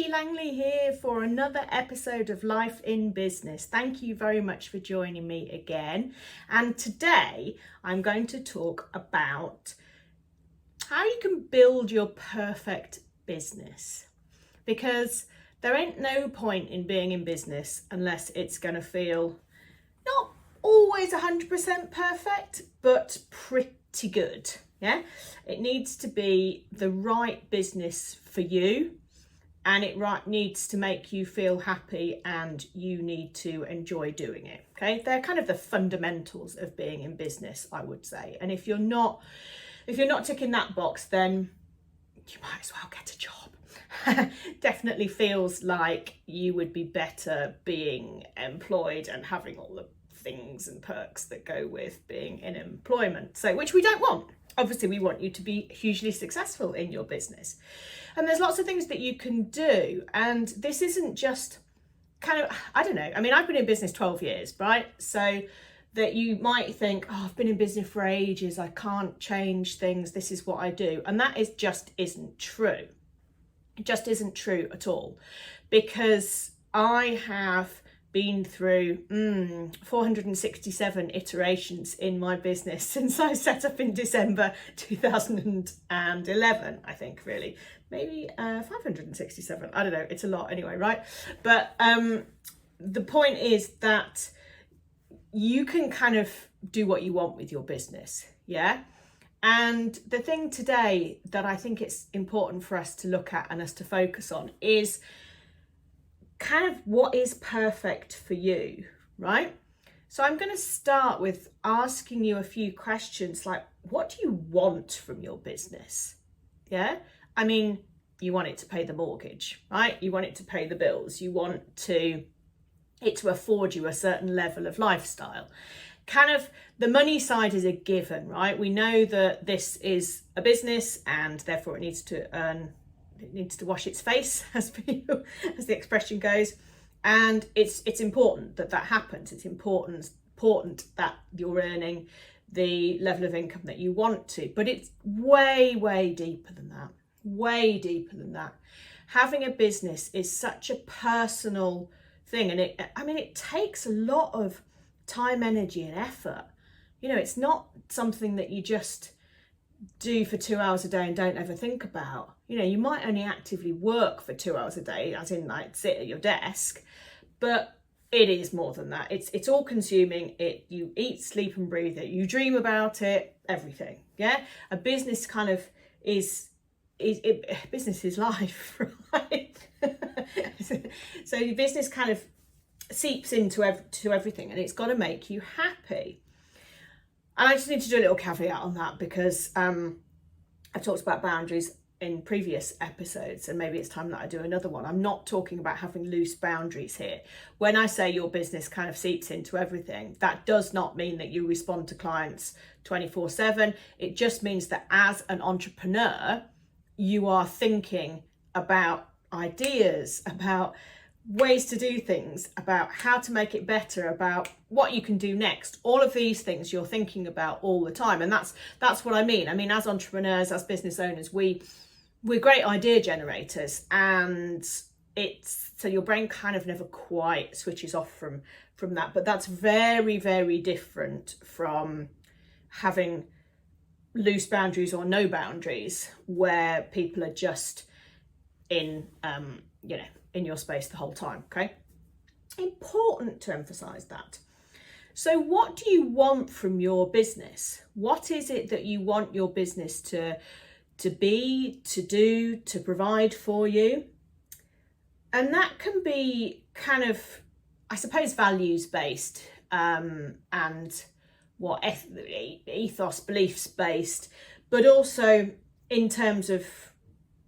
Langley here for another episode of Life in Business. Thank you very much for joining me again. And today I'm going to talk about how you can build your perfect business. Because there ain't no point in being in business unless it's going to feel not always 100% perfect, but pretty good. Yeah, it needs to be the right business for you, and it needs to make you feel happy, and you need to enjoy doing it. Okay, they're kind of the fundamentals of being in business, I would say. And if you're not ticking that box, then you might as well get a job. Definitely feels like you would be better being employed and having all the things and perks that go with being in employment. So, which we don't want. Obviously, we want you to be hugely successful in your business. And there's lots of things that you can do. And this isn't just kind of, I don't know. I mean, I've been in business 12 years, right? So that you might think, oh, I've been in business for ages. I can't change things. This is what I do. And that just isn't true. It just isn't true at all. Because I have been through 467 iterations in my business since I set up in December 2011, I think, really. Maybe 567, I don't know, it's a lot anyway, right? But the point is that you can kind of do what you want with your business, yeah? And the thing today that I think it's important for us to look at and us to focus on is kind of what is perfect for you, right? So I'm going to start with asking you a few questions like, what do you want from your business? Yeah, I mean, you want it to pay the mortgage, right? You want it to pay the bills. You want it to afford you a certain level of lifestyle. Kind of the money side is a given, right? We know that this is a business and therefore it needs to wash its face, as the expression goes, and it's important that happens. It's important that you're earning the level of income that you want to, but it's way deeper than that. Having a business is such a personal thing, and it takes a lot of time, energy, and effort. You know, it's not something that you just do for 2 hours a day and don't ever think about. You know, you might only actively work for 2 hours a day, as in like sit at your desk, but it is more than that. It's all consuming. You eat, sleep and breathe it. You dream about it, everything. Yeah. A business kind of business is life, right? So your business kind of seeps into everything, and it's got to make you happy. And I just need to do a little caveat on that because I've talked about boundaries in previous episodes, and maybe it's time that I do another one. I'm not talking about having loose boundaries here. When I say your business kind of seeps into everything, that does not mean that you respond to clients 24/7. It just means that as an entrepreneur, you are thinking about ideas, about ways to do things, about how to make it better, about what you can do next. All of these things you're thinking about all the time, and that's what I mean. I mean, as entrepreneurs, as business owners, we're great idea generators, and so your brain kind of never quite switches off from that. But that's very different from having loose boundaries or no boundaries, where people are just in in your space the whole time. Okay, important to emphasize that. So what do you want from your business? What is it that you want your business to be, to do, to provide for you? And that can be kind of, I suppose, values based, and what ethos, beliefs based, but also in terms of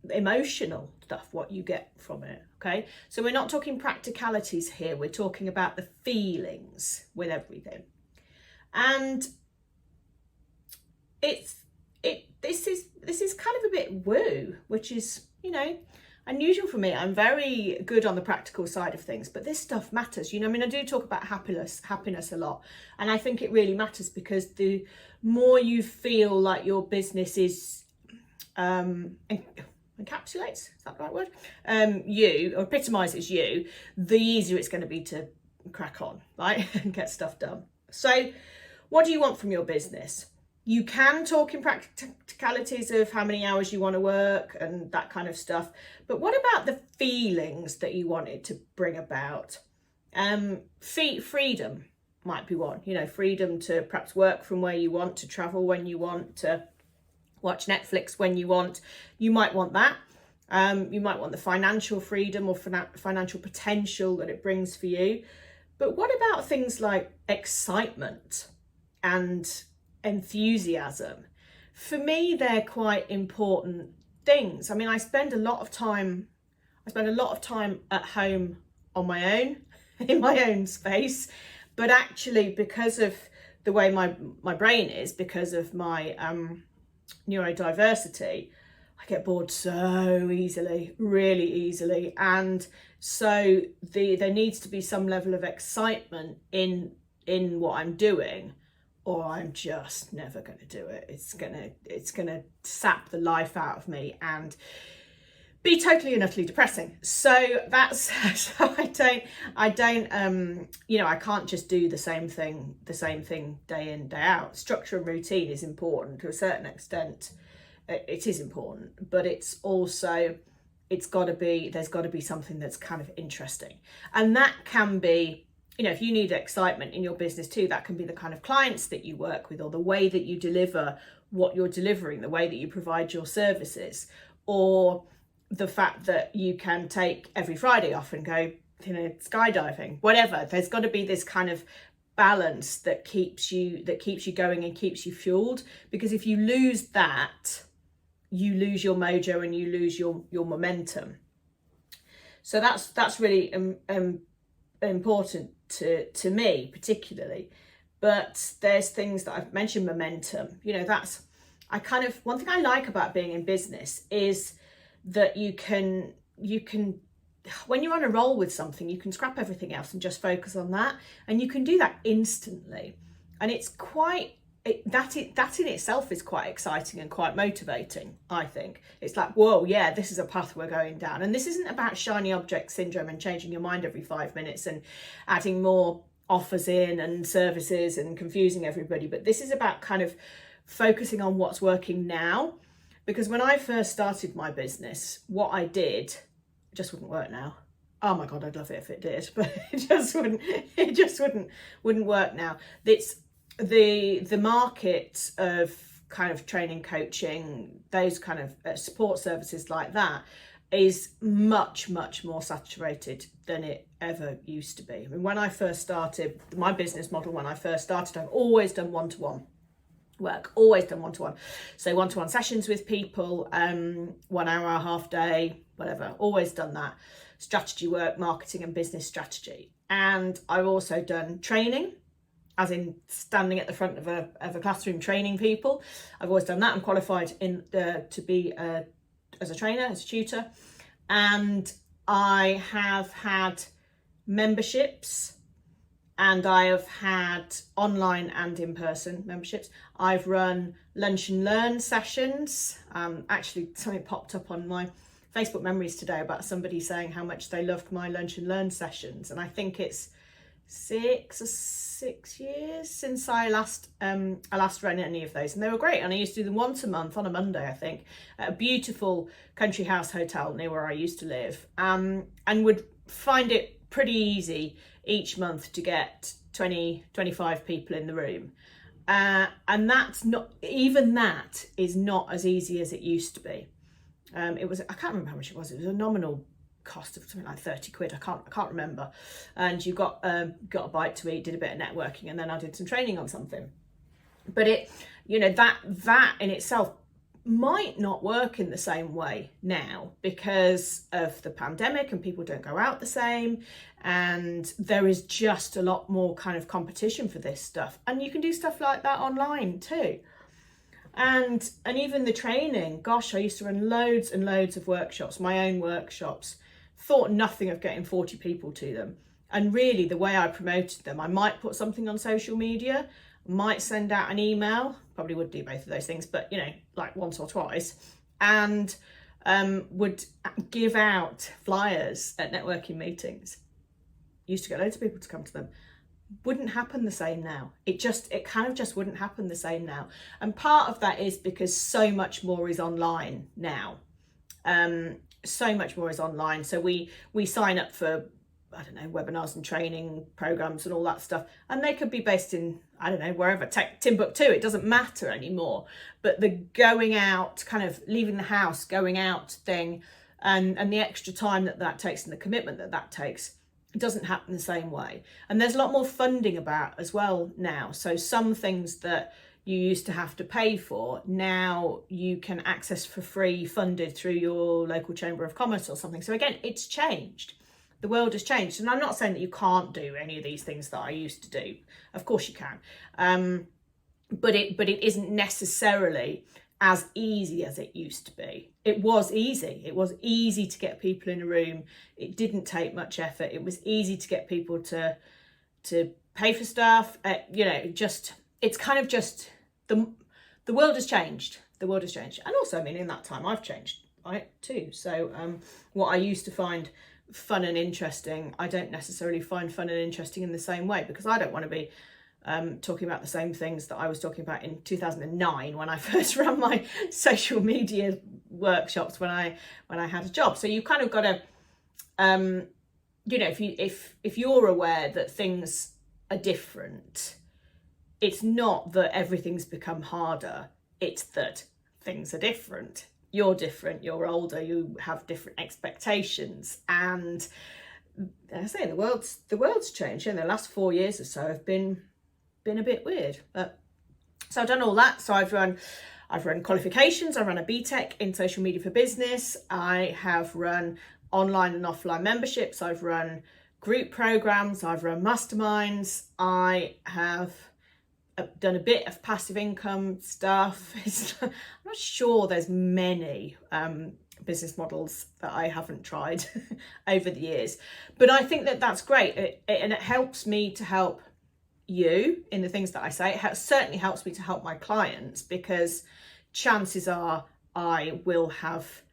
emotional stuff, what you get from it. Okay, so we're not talking practicalities here, we're talking about the feelings with everything. And this is kind of a bit woo, which is, unusual for me. I'm very good on the practical side of things, but this stuff matters. I mean, I do talk about happiness a lot, and I think it really matters, because the more you feel like your business is encapsulates, is that the right word? You, or epitomises you, the easier it's going to be to crack on, right? And get stuff done. So what do you want from your business? You can talk in practicalities of how many hours you want to work and that kind of stuff. But what about the feelings that you want it to bring about? Freedom might be one, freedom to perhaps work from where you want, to travel when you want, to watch Netflix when you want. You might want that. You might want the financial freedom or financial potential that it brings for you. But what about things like excitement and enthusiasm? For me, they're quite important things. I mean, I spend a lot of time at home on my own, in my own space, but actually because of the way my brain is, because of my neurodiversity, I get bored so easily, really easily. And so there needs to be some level of excitement in what I'm doing, or I'm just never going to do it. It's gonna sap the life out of me and be totally and utterly depressing. So that's so I don't I can't just do the same thing day in, day out. Structure and routine is important to a certain extent. It is important, but it's also there's got to be something that's kind of interesting, and that can be, if you need excitement in your business too, that can be the kind of clients that you work with, or the way that you deliver what you're delivering, the way that you provide your services, or the fact that you can take every Friday off and go, skydiving, whatever. There's got to be this kind of balance that keeps you going and keeps you fueled, because if you lose that, you lose your mojo and you lose your momentum. So that's really important to me particularly. But there's things that I've mentioned, momentum. One thing I like about being in business is that you can when you're on a roll with something, you can scrap everything else and just focus on that, and you can do that instantly. And it's that in itself is quite exciting and quite motivating, I think. It's like, whoa, yeah, this is a path we're going down. And this isn't about shiny object syndrome and changing your mind every 5 minutes and adding more offers in and services and confusing everybody. But this is about kind of focusing on what's working now. Because when I first started my business, what I did just wouldn't work now. Oh my God, I'd love it if it did, but it just wouldn't work now. It's the market of kind of training, coaching, those kind of support services like that is much, much more saturated than it ever used to be. I mean, when I first started my business model, I've always done one-to-one work, always done one-to-one. So one-to-one sessions with people, 1 hour, half day, whatever, always done that. Strategy work, marketing and business strategy. And I've also done training, as in standing at the front of a classroom training people. I've always done that. I'm qualified to be as a trainer, as a tutor. And I have had memberships, and I have had online and in-person memberships. I've run lunch and learn sessions. Actually, something popped up on my Facebook memories today about somebody saying how much they loved my lunch and learn sessions. And I think it's 6 years since I last ran any of those, and they were great. And I used to do them once a month on a Monday, I think, at a beautiful country house hotel near where I used to live, and would find it pretty easy each month to get 25 people in the room, and that is not as easy as it used to be. I can't remember how much it was. It was a nominal cost of something like 30 quid. I can't remember. And you got a bite to eat, did a bit of networking, and then I did some training on something. But that in itself might not work in the same way now because of the pandemic, and people don't go out the same, and there is just a lot more kind of competition for this stuff. And you can do stuff like that online too. And even the training, gosh, I used to run loads and loads of workshops, my own workshops, thought nothing of getting 40 people to them. And really the way I promoted them, I might put something on social media, might send out an email, probably would do both of those things, but like once or twice. And would give out flyers at networking meetings. Used to get loads of people to come to them. Wouldn't happen the same now. It kind of just wouldn't happen the same now. And part of that is because so much more is online now. So much more is online. So we sign up for, I don't know, webinars and training programs and all that stuff. And they could be based in, I don't know, wherever, Timbuktu, it doesn't matter anymore. But the going out, kind of leaving the house, going out thing, and the extra time that takes and the commitment that takes, it doesn't happen the same way. And there's a lot more funding about as well now. So some things that you used to have to pay for, now you can access for free, funded through your local chamber of commerce or something. So again, it's changed. The world has changed. And I'm not saying that you can't do any of these things that I used to do. Of course you can. But it isn't necessarily as easy as it used to be. It was easy. It was easy to get people in a room. It didn't take much effort. It was easy to get people to pay for stuff. It's kind of just the world has changed. The world has changed. And also, I mean, in that time I've changed, right, too. So what I used to find fun and interesting, I don't necessarily find fun and interesting in the same way, because I don't want to be talking about the same things that I was talking about in 2009 when I first ran my social media workshops when I had a job. So you kind of got to, if you're aware that things are different, it's not that everything's become harder. It's that things are different. You're different. You're older. You have different expectations, and as I say, the world's changed. In the last 4 years or so have been a bit weird. So I've done all that. So I've run qualifications. I run a BTEC in social media for business. I have run online and offline memberships. I've run group programs. I've run masterminds. I have done a bit of passive income stuff. I'm not sure there's many business models that I haven't tried over the years, but I think that's great. And it helps me to help you in the things that I say. It certainly helps me to help my clients, because chances are I will have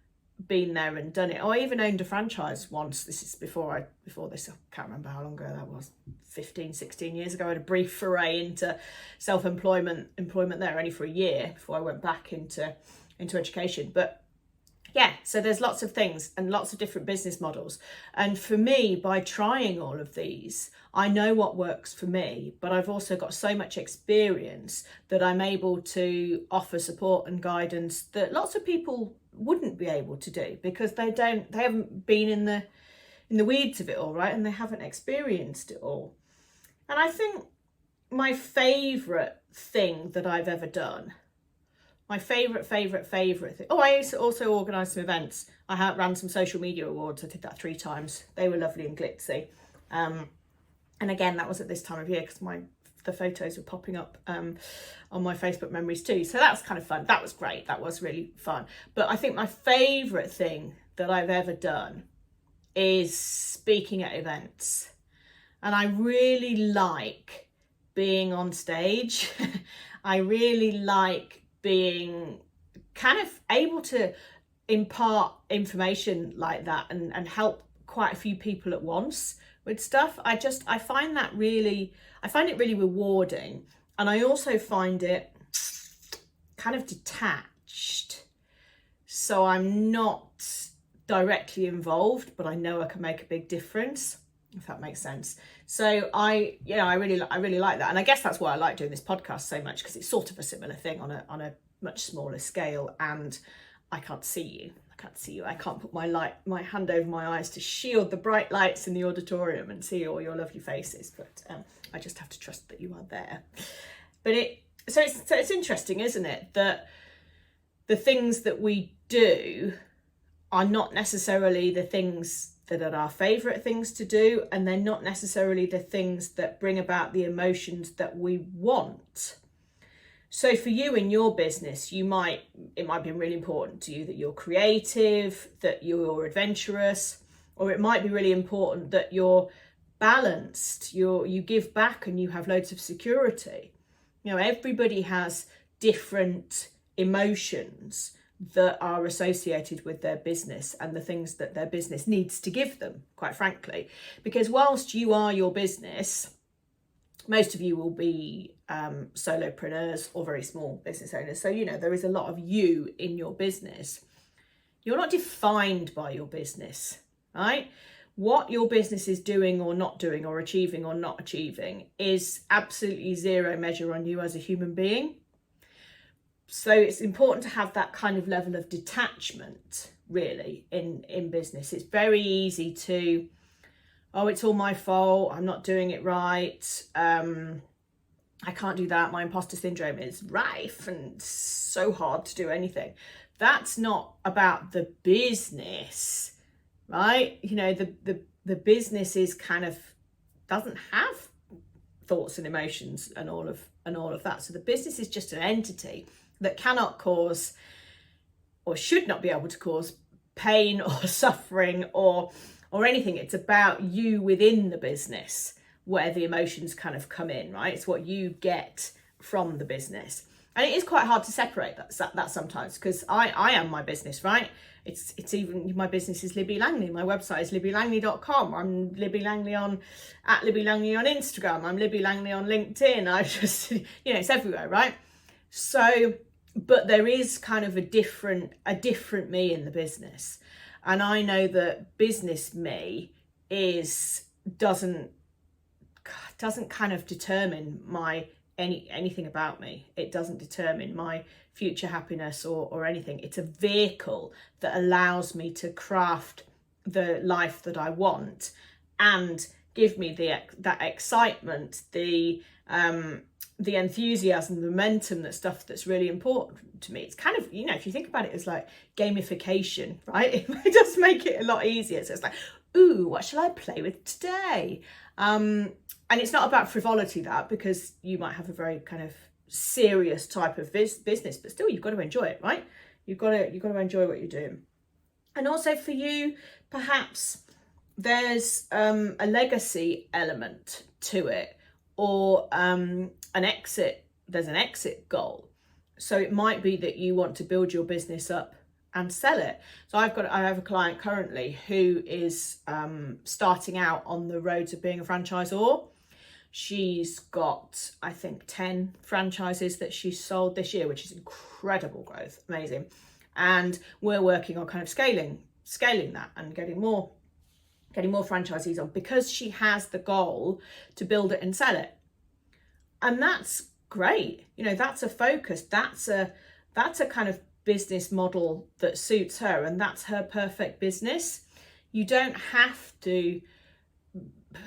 been there and done it. I even owned a franchise once. This is before this, I can't remember how long ago that was, 15, 16 years ago. I had a brief foray into employment there, only for a year before I went back into education. But yeah, so there's lots of things and lots of different business models. And for me, by trying all of these, I know what works for me, but I've also got so much experience that I'm able to offer support and guidance that lots of people wouldn't be able to do, because they haven't been in the weeds of it all, right? And they haven't experienced it all. And I think my favourite thing that I've ever done, my favourite thing. Oh, I used to also organise some events. I ran some social media awards. I did that 3 times. They were lovely and glitzy. And again, that was at this time of year, because the photos were popping up on my Facebook memories too. So that's kind of fun. That was great. That was really fun. But I think my favourite thing that I've ever done is speaking at events. And I really like being on stage. I really like being kind of able to impart information like that and help quite a few people at once with stuff. I find it really rewarding, and I also find it kind of detached. So I'm not directly involved, but I know I can make a big difference, if that makes sense. So I really like that, and I guess that's why I like doing this podcast so much, because it's sort of a similar thing on a much smaller scale, and I can't see you. I can't put my hand over my eyes to shield the bright lights in the auditorium and see all your lovely faces, but I just have to trust that you are there. But it's interesting, isn't it, that the things that we do are not necessarily the things that are our favourite things to do, and they're not necessarily the things that bring about the emotions that we want. So for you in your business, it might be really important to you that you're creative, that you're adventurous, or it might be really important that you're balanced, you give back and you have loads of security. Everybody has different emotions that are associated with their business and the things that their business needs to give them, quite frankly. Because whilst you are your business, most of you will be solopreneurs or very small business owners. So, there is a lot of you in your business. You're not defined by your business, right? What your business is doing or not doing, or achieving or not achieving, is absolutely zero measure on you as a human being. So it's important to have that kind of level of detachment, really, in business. It's very easy to, oh, it's all my fault, I'm not doing it right, I can't do that, my imposter syndrome is rife and so hard to do anything. That's not about the business, right? The business is kind of, doesn't have thoughts and emotions and all of that. So the business is just an entity that cannot cause, or should not be able to cause, pain or suffering or anything. It's about you within the business, where the emotions kind of come in, right? It's what you get from the business. And it is quite hard to separate that sometimes, because I am my business, right? It's even, my business is Libby Langley. My website is libbylangley.com. I'm Libby Langley at Libby Langley on Instagram. I'm Libby Langley on LinkedIn. I just, it's everywhere, right? So, but there is kind of a different me in the business. And I know that business me doesn't kind of determine anything about me. It doesn't determine my future happiness or anything. It's a vehicle that allows me to craft the life that I want and give me that excitement, the enthusiasm, the momentum, that's really important to me. It's kind of, if you think about it, it's like gamification, right? It does make it a lot easier. So it's like, ooh, what shall I play with today? And it's not about frivolity, because you might have a very kind of serious type of business, but still you've got to enjoy it, right? You've got to enjoy what you're doing. And also for you, perhaps there's a legacy element to it, or there's an exit goal. So it might be that you want to build your business up and sell it. So I have a client currently who is starting out on the roads of being a franchisor. She's got, I think, 10 franchises that she's sold this year, which is incredible growth, amazing. And we're working on kind of scaling that and getting more franchisees on, because she has the goal to build it and sell it. And that's great. That's a focus. That's a kind of business model that suits her, and that's her perfect business. You don't have to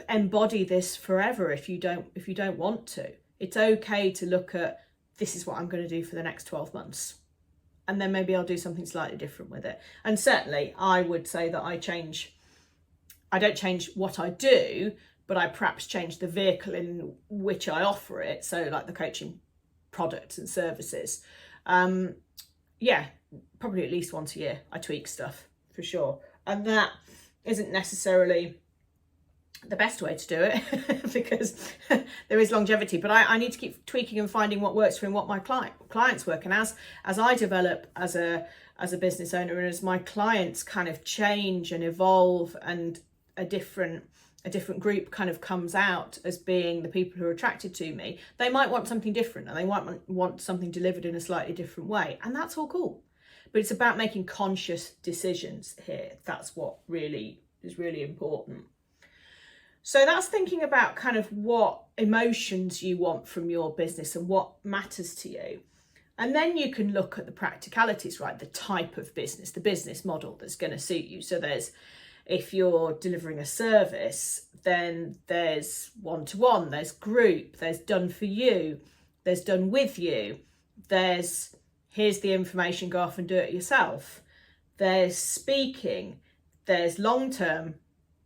embody this forever if you don't want to. It's okay to look at, this is what I'm going to do for the next 12 months, and then maybe I'll do something slightly different with it. And certainly I would say that I don't change what I do, but I perhaps change the vehicle in which I offer it. So like the coaching products and services. Probably at least once a year I tweak stuff, for sure. And that isn't necessarily the best way to do it because there is longevity, but I need to keep tweaking and finding what works for me and what my clients work. And as I develop as a business owner, and as my clients kind of change and evolve, and a different group kind of comes out as being the people who are attracted to me, they might want something different, and they might want something delivered in a slightly different way, and that's all cool. But it's about making conscious decisions here. That's what really is really important. So that's thinking about kind of what emotions you want from your business and what matters to you. And then you can look at the practicalities, right? The type of business, the business model that's going to suit you. So if you're delivering a service, then there's one-to-one, there's group, there's done for you, there's done with you, there's here's the information, go off and do it yourself. There's speaking, there's long-term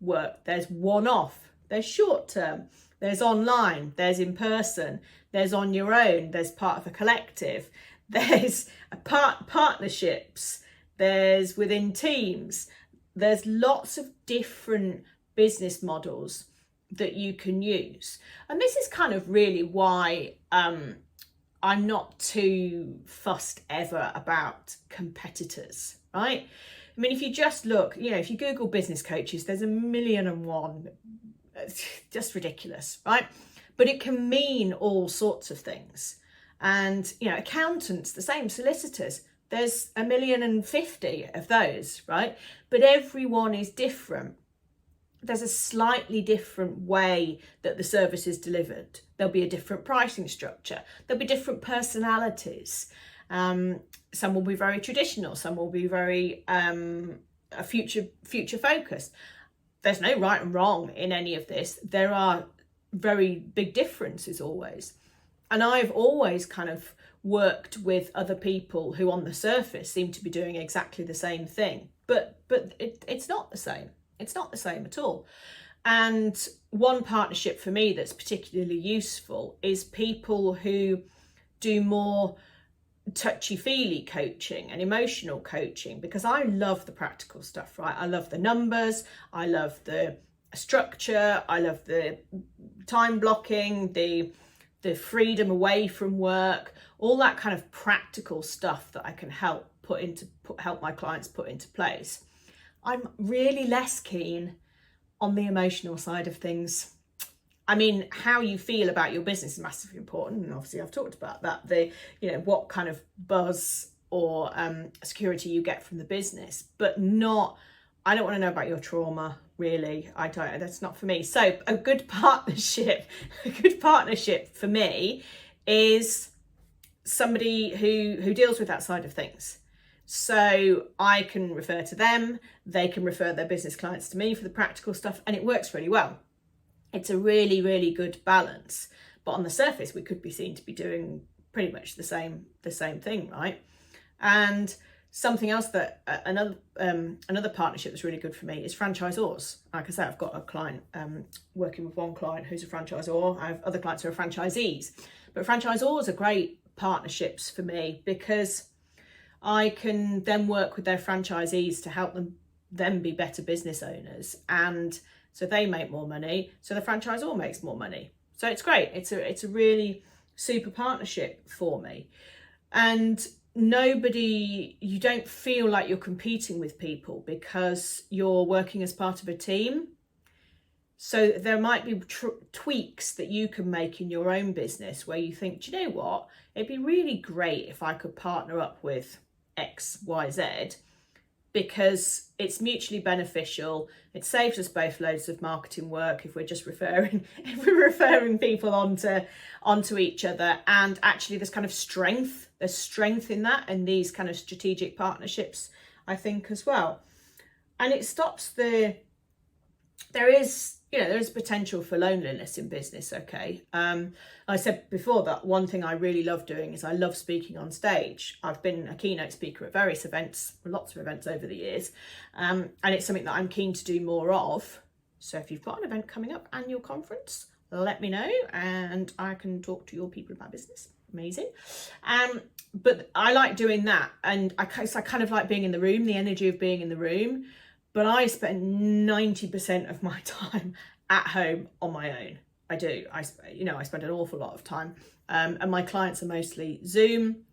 work, there's one-off, there's short-term, there's online, there's in person, there's on your own, there's part of a collective, there's partnerships, there's within teams. There's lots of different business models that you can use. And this is kind of really why I'm not too fussed ever about competitors, right? I mean, if you just look, if you Google business coaches, there's 1,000,001, just ridiculous, right? But it can mean all sorts of things. And, accountants, the same, solicitors, there's 1,050,000 of those, right? But everyone is different. There's a slightly different way that the service is delivered. There'll be a different pricing structure. There'll be different personalities. Some will be very traditional. Some will be very future focused. There's no right and wrong in any of this. There are very big differences always. And I've always kind of worked with other people who on the surface seem to be doing exactly the same thing. But it's not the same. It's not the same at all. And one partnership for me that's particularly useful is people who do more touchy-feely coaching and emotional coaching, because I love the practical stuff, right? I love the numbers, I love the structure, I love the time blocking, the freedom away from work, all that kind of practical stuff that I can help my clients put into place. I'm really less keen on the emotional side of things. I mean, how you feel about your business is massively important, and obviously I've talked about that. What kind of buzz or security you get from the business, but not. I don't want to know about your trauma, really. I don't. That's not for me. So a good partnership for me is somebody who deals with that side of things. So I can refer to them, they can refer their business clients to me for the practical stuff, and it works really well. It's a really, really good balance. But on the surface, we could be seen to be doing pretty much the same thing, right? And something else that another partnership that's really good for me is franchisors. Like I said, I've got a client working with one client who's a franchisor. I have other clients who are franchisees. But franchisors are great partnerships for me because I can then work with their franchisees to help them be better business owners, and so they make more money, so the franchisor makes more money. So it's great. It's a really super partnership for me. And you don't feel like you're competing with people because you're working as part of a team. So there might be tweaks that you can make in your own business where you think, do you know what? It'd be really great if I could partner up with X, Y, Z, because it's mutually beneficial. It saves us both loads of marketing work if we're just referring people onto each other. And actually there's kind of strength. There's strength in that, and these kind of strategic partnerships, I think, as well. And it stops there is potential for loneliness in business, okay? I said before that one thing I really love doing is I love speaking on stage. I've been a keynote speaker at various events, lots of events over the years, and it's something that I'm keen to do more of. So if you've got an event coming up, annual conference, let me know and I can talk to your people about business. Amazing. But I like doing that, and I kind of like being in the room, the energy of being in the room. But I spend 90% of my time at home on my own. I do. I spend an awful lot of time. And my clients are mostly Zoom,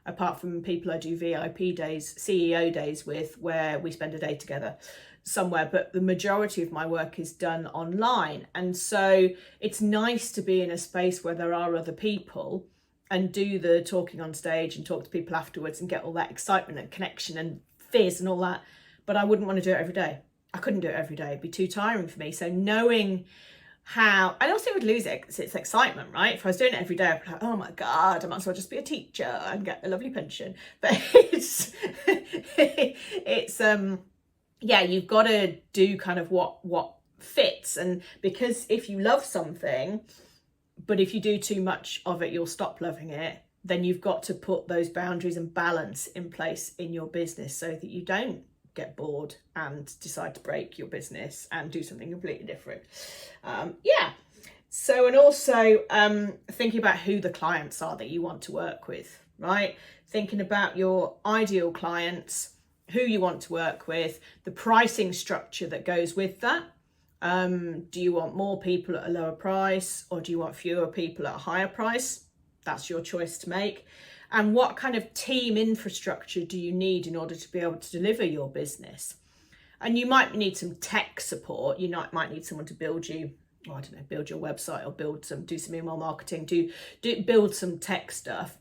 apart from people I do VIP days, CEO days with, where we spend a day together somewhere. But the majority of my work is done online. And so it's nice to be in a space where there are other people and do the talking on stage and talk to people afterwards and get all that excitement and connection and fizz and all that. But I wouldn't want to do it every day. I couldn't do it every day. It'd be too tiring for me. So knowing how, and also it would lose its excitement, right? If I was doing it every day, I'd be like, oh my God, I might as well just be a teacher and get a lovely pension. But you've got to do kind of what fits. And because if you love something, but if you do too much of it, you'll stop loving it. Then you've got to put those boundaries and balance in place in your business so that you don't get bored and decide to break your business and do something completely different. So, and also thinking about who the clients are that you want to work with, right? Thinking about your ideal clients, who you want to work with, the pricing structure that goes with that. Do you want more people at a lower price, or do you want fewer people at a higher price? That's your choice to make. And what kind of team infrastructure do you need in order to be able to deliver your business? And you might need some tech support. You might need someone to build you, I don't know, build your website or do some email marketing, build some tech stuff.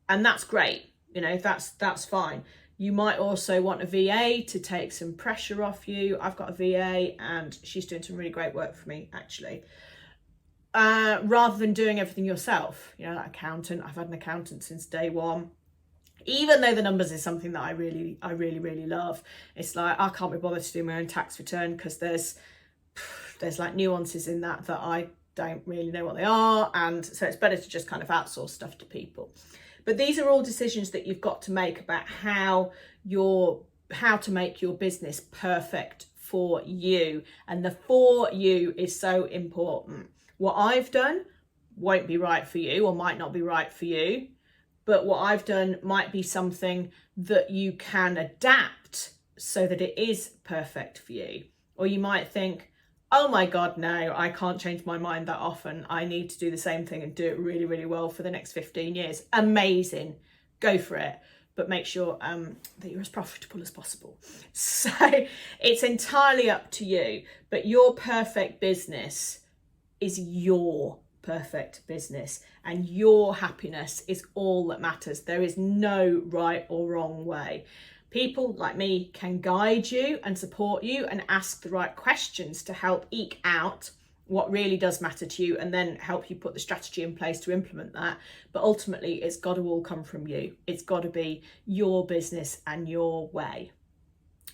And that's great. That's fine. You might also want a VA to take some pressure off you. I've got a VA and she's doing some really great work for me, actually. Rather than doing everything yourself, like accountant. I've had an accountant since day one. Even though the numbers is something that I really love, it's like I can't be bothered to do my own tax return because there's like nuances in that I don't really know what they are, and so it's better to just kind of outsource stuff to people. But these are all decisions that you've got to make about how to make your business perfect for you, and the for you is so important. What I've done won't be right for you or might not be right for you. But what I've done might be something that you can adapt so that it is perfect for you. Or you might think, oh my God, no, I can't change my mind that often. I need to do the same thing and do it really, really well for the next 15 years. Amazing. Go for it. But make sure that you're as profitable as possible. So it's entirely up to you. But your perfect business is your perfect business, and your happiness is all that matters. There is no right or wrong way. People like me can guide you and support you and ask the right questions to help eke out what really does matter to you, and then help you put the strategy in place to implement that. But ultimately, it's got to all come from you. It's got to be your business and your way.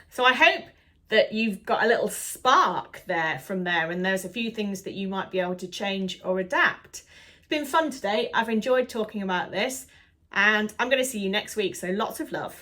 So I hope that you've got a little spark from there, and there's a few things that you might be able to change or adapt. It's been fun today. I've enjoyed talking about this, and I'm going to see you next week. So lots of love.